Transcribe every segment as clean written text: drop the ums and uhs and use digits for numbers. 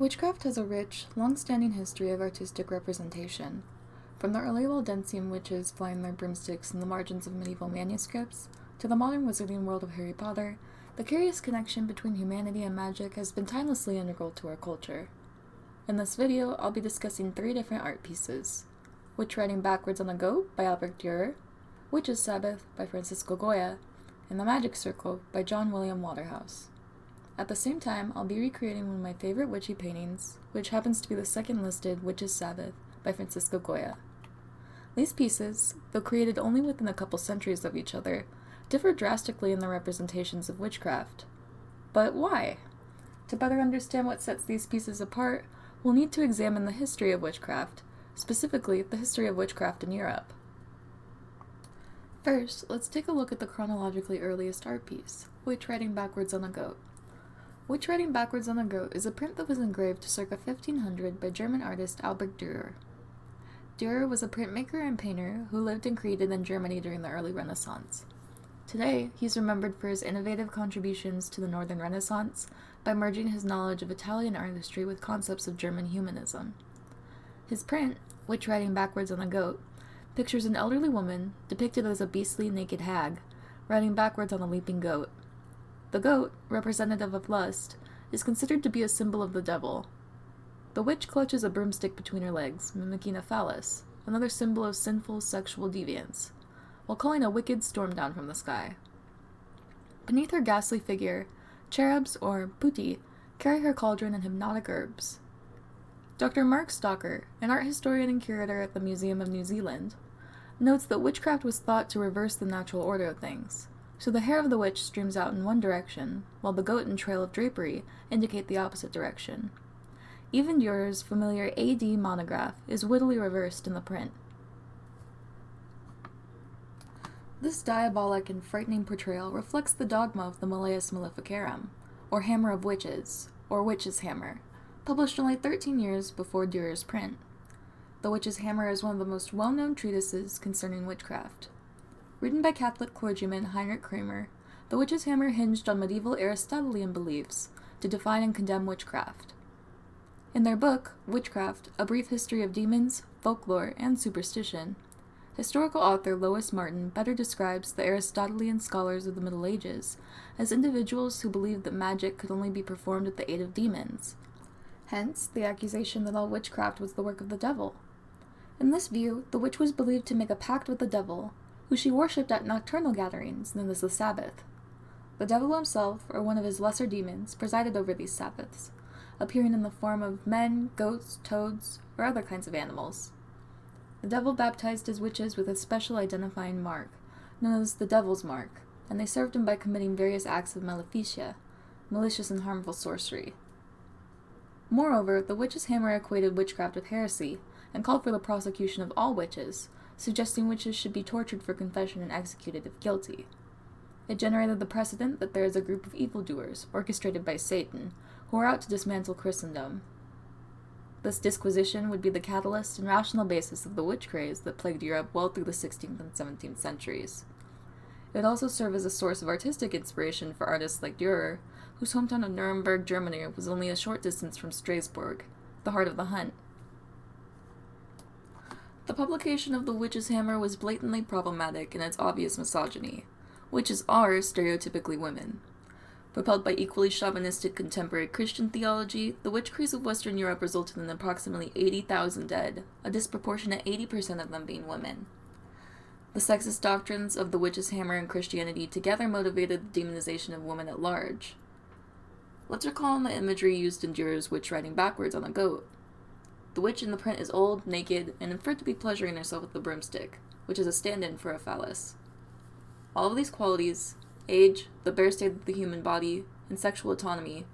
Witchcraft has a rich, long-standing history of artistic representation. From the early Waldensian witches flying their broomsticks in the margins of medieval manuscripts, to the modern wizarding world of Harry Potter, the curious connection between humanity and magic has been timelessly integral to our culture. In this video, I'll be discussing 3 different art pieces: Witch Riding Backwards on a Goat by Albert Dürer, Witch's Sabbath by Francisco Goya, and The Magic Circle by John William Waterhouse. At the same time, I'll be recreating one of my favorite witchy paintings, which happens to be the second listed Witch's Sabbath by Francisco Goya. These pieces, though created only within a couple centuries of each other, differ drastically in their representations of witchcraft. But why? To better understand what sets these pieces apart, we'll need to examine the history of witchcraft, specifically the history of witchcraft in Europe. First, let's take a look at the chronologically earliest art piece, Witch Riding Backwards on a Goat. Witch Riding Backwards on a Goat is a print that was engraved circa 1500 by German artist Albert Dürer. Dürer was a printmaker and painter who lived and created in Germany during the early Renaissance. Today, he's remembered for his innovative contributions to the Northern Renaissance by merging his knowledge of Italian artistry with concepts of German humanism. His print, Witch Riding Backwards on a Goat, pictures an elderly woman, depicted as a beastly naked hag, riding backwards on a leaping goat. The goat, representative of lust, is considered to be a symbol of the devil. The witch clutches a broomstick between her legs, mimicking a phallus, another symbol of sinful sexual deviance, while calling a wicked storm down from the sky. Beneath her ghastly figure, cherubs, or putti, carry her cauldron and hypnotic herbs. Dr. Mark Stocker, an art historian and curator at the Museum of New Zealand, notes that witchcraft was thought to reverse the natural order of things, so the hair of the witch streams out in one direction, while the goat and trail of drapery indicate the opposite direction. Even Dürer's familiar AD monograph is wittily reversed in the print. This diabolic and frightening portrayal reflects the dogma of the Malleus Maleficarum, or Hammer of Witches, or Witch's Hammer, published only 13 years before Dürer's print. The Witch's Hammer is one of the most well-known treatises concerning witchcraft. Written by Catholic clergyman Heinrich Kramer, The Witch's Hammer hinged on medieval Aristotelian beliefs to define and condemn witchcraft. In their book, Witchcraft, A Brief History of Demons, Folklore, and Superstition, historical author Lois Martin better describes the Aristotelian scholars of the Middle Ages as individuals who believed that magic could only be performed with the aid of demons. Hence, the accusation that all witchcraft was the work of the devil. In this view, the witch was believed to make a pact with the devil, who she worshipped at nocturnal gatherings known as the Sabbath. The devil himself, or one of his lesser demons, presided over these Sabbaths, appearing in the form of men, goats, toads, or other kinds of animals. The devil baptized his witches with a special identifying mark, known as the devil's mark, and they served him by committing various acts of maleficia, malicious and harmful sorcery. Moreover, the witch's hammer equated witchcraft with heresy, and called for the prosecution of all witches, suggesting witches should be tortured for confession and executed if guilty. It generated the precedent that there is a group of evildoers, orchestrated by Satan, who are out to dismantle Christendom. This disquisition would be the catalyst and rational basis of the witch craze that plagued Europe well through the 16th and 17th centuries. It would also serve as a source of artistic inspiration for artists like Dürer, whose hometown of Nuremberg, Germany was only a short distance from Strasbourg, the heart of the Hunt. The publication of The Witch's Hammer was blatantly problematic in its obvious misogyny. Witches are stereotypically women. Propelled by equally chauvinistic contemporary Christian theology, the witch craze of Western Europe resulted in approximately 80,000 dead, a disproportionate 80% of them being women. The sexist doctrines of the witch's hammer and Christianity together motivated the demonization of women at large. Let's recall the imagery used in Dürer's Witch Riding Backwards on a Goat. The witch in the print is old, naked, and inferred to be pleasuring herself with a broomstick, which is a stand-in for a phallus. All of these qualities, age, the bare state of the human body, and sexual autonomy,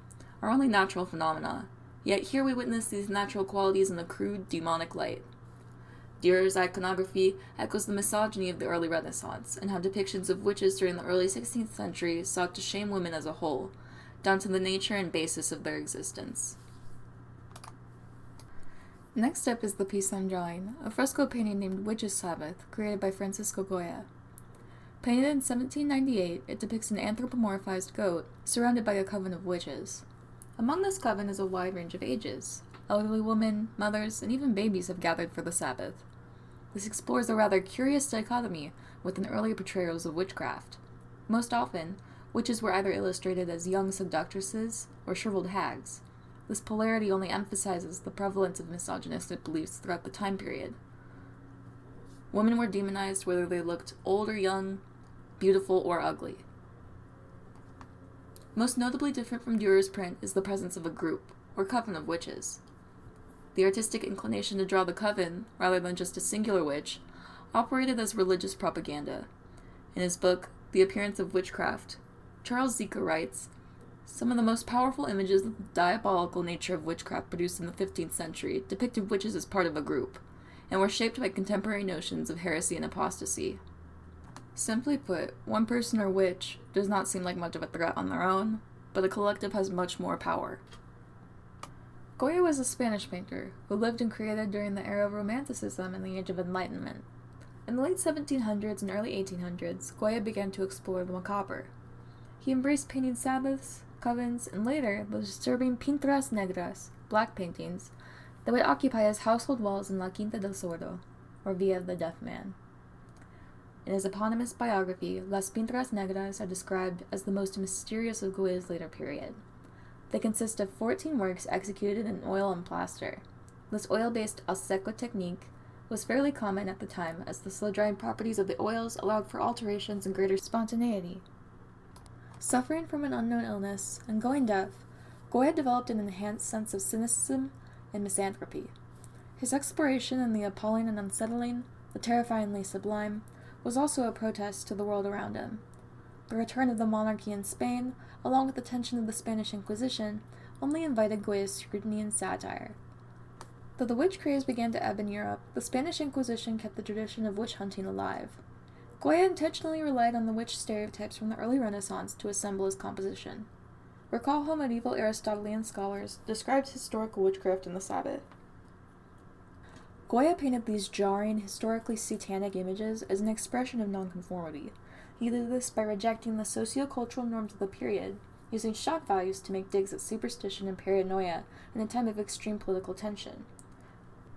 are only natural phenomena, yet here we witness these natural qualities in a crude, demonic light. Dürer's iconography echoes the misogyny of the early Renaissance, and how depictions of witches during the early 16th century sought to shame women as a whole, down to the nature and basis of their existence. Next up is the piece I'm drawing, a fresco painting named Witch's Sabbath, created by Francisco Goya. Painted in 1798, it depicts an anthropomorphized goat surrounded by a coven of witches. Among this coven is a wide range of ages. Elderly women, mothers, and even babies have gathered for the Sabbath. This explores a rather curious dichotomy within earlier portrayals of witchcraft. Most often, witches were either illustrated as young seductresses or shriveled hags. This polarity only emphasizes the prevalence of misogynistic beliefs throughout the time period. Women were demonized whether they looked old or young, beautiful or ugly. Most notably different from Durer's print is the presence of a group, or coven of witches. The artistic inclination to draw the coven, rather than just a singular witch, operated as religious propaganda. In his book, The Appearance of Witchcraft, Charles Zika writes, "Some of the most powerful images of the diabolical nature of witchcraft produced in the 15th century depicted witches as part of a group, and were shaped by contemporary notions of heresy and apostasy." Simply put, one person or witch does not seem like much of a threat on their own, but a collective has much more power. Goya was a Spanish painter who lived and created during the era of Romanticism and the Age of Enlightenment. In the late 1700s and early 1800s, Goya began to explore the macabre. He embraced painting Sabbaths, covens, and later the disturbing pinturas negras, black paintings, that would occupy his household walls in La Quinta del Sordo, or Villa of the Deaf Man. In his eponymous biography, Las Pinturas Negras are described as the most mysterious of Goya's later period. They consist of 14 works executed in oil and plaster. This oil-based al seco technique was fairly common at the time, as the slow-drying properties of the oils allowed for alterations and greater spontaneity. Suffering from an unknown illness and going deaf, Goya developed an enhanced sense of cynicism and misanthropy. His exploration in the appalling and unsettling, the terrifyingly sublime, was also a protest to the world around him. The return of the monarchy in Spain, along with the tension of the Spanish Inquisition, only invited Goya's scrutiny and satire. Though the witch craze began to ebb in Europe, the Spanish Inquisition kept the tradition of witch hunting alive. Goya intentionally relied on the witch stereotypes from the early Renaissance to assemble his composition. Recall how medieval Aristotelian scholars described historical witchcraft in the Sabbath. Goya painted these jarring, historically satanic images as an expression of nonconformity. He did this by rejecting the socio-cultural norms of the period, using shock values to make digs at superstition and paranoia in a time of extreme political tension.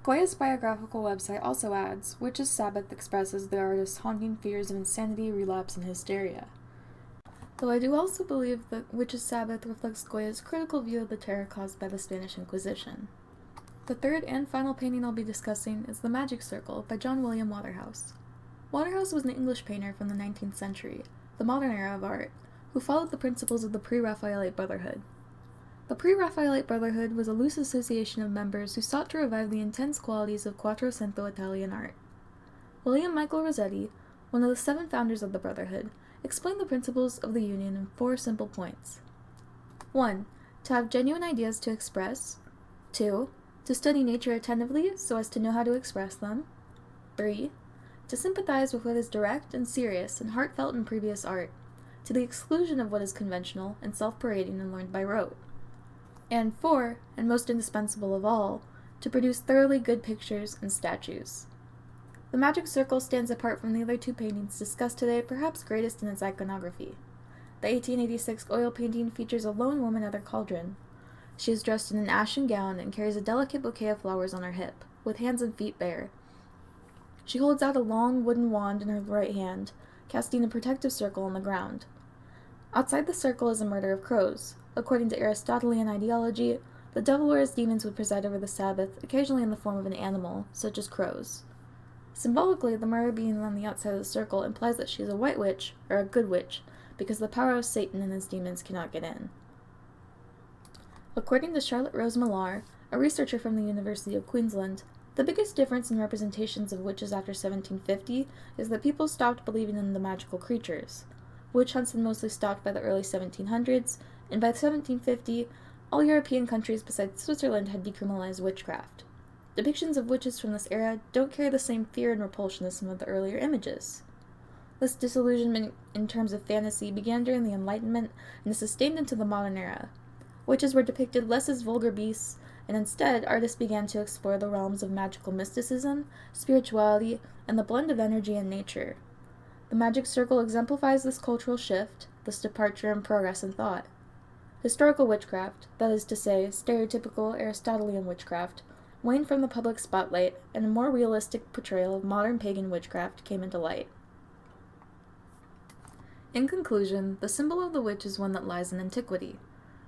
Goya's biographical website also adds, Witch's Sabbath expresses the artist's haunting fears of insanity, relapse, and hysteria. Though I do also believe that Witch's Sabbath reflects Goya's critical view of the terror caused by the Spanish Inquisition. The third and final painting I'll be discussing is The Magic Circle by John William Waterhouse. Waterhouse was an English painter from the 19th century, the modern era of art, who followed the principles of the Pre-Raphaelite Brotherhood. The Pre-Raphaelite Brotherhood was a loose association of members who sought to revive the intense qualities of Quattrocento Italian art. William Michael Rossetti, one of the 7 founders of the Brotherhood, explained the principles of the union in 4 simple points. 1. To have genuine ideas to express. 2. To study nature attentively so as to know how to express them. 3. To sympathize with what is direct and serious and heartfelt in previous art, to the exclusion of what is conventional and self-parading and learned by rote. And 4, and most indispensable of all, to produce thoroughly good pictures and statues. The Magic Circle stands apart from the other 2 paintings discussed today, perhaps greatest in its iconography. The 1886 oil painting features a lone woman at her cauldron. She is dressed in an ashen gown and carries a delicate bouquet of flowers on her hip, with hands and feet bare. She holds out a long wooden wand in her right hand, casting a protective circle on the ground. Outside the circle is a murder of crows. According to Aristotelian ideology, the devil or his demons would preside over the Sabbath, occasionally in the form of an animal, such as crows. Symbolically, the murder being on the outside of the circle implies that she is a white witch, or a good witch, because the power of Satan and his demons cannot get in. According to Charlotte Rose Millar, a researcher from the University of Queensland, the biggest difference in representations of witches after 1750 is that people stopped believing in the magical creatures. Witch hunts had mostly stopped by the early 1700s, and by 1750, all European countries besides Switzerland had decriminalized witchcraft. Depictions of witches from this era don't carry the same fear and repulsion as some of the earlier images. This disillusionment in terms of fantasy began during the Enlightenment and is sustained into the modern era. Witches were depicted less as vulgar beasts, and instead artists began to explore the realms of magical mysticism, spirituality, and the blend of energy and nature. The Magic Circle exemplifies this cultural shift, this departure in progress in thought. Historical witchcraft, that is to say, stereotypical Aristotelian witchcraft, waned from the public spotlight, and a more realistic portrayal of modern pagan witchcraft came into light. In conclusion, the symbol of the witch is one that lies in antiquity.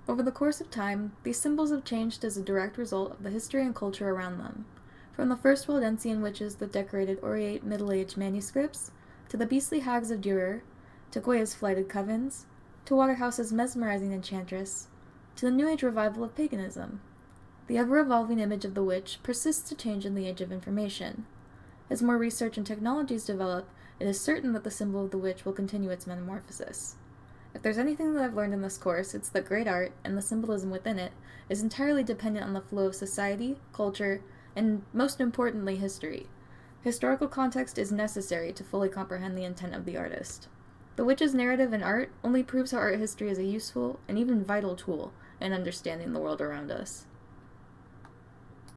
Over the course of time, these symbols have changed as a direct result of the history and culture around them. From the first Waldensian witches that decorated Oriate Middle Age manuscripts, to the beastly hags of Durer, to Goya's flighted covens, to Waterhouse's mesmerizing enchantress, to the New Age revival of paganism. The ever-evolving image of the witch persists to change in the age of information. As more research and technologies develop, it is certain that the symbol of the witch will continue its metamorphosis. If there's anything that I've learned in this course, it's that great art, and the symbolism within it, is entirely dependent on the flow of society, culture, and, most importantly, history. Historical context is necessary to fully comprehend the intent of the artist. The witch's narrative in art only proves how art history is a useful and even vital tool in understanding the world around us.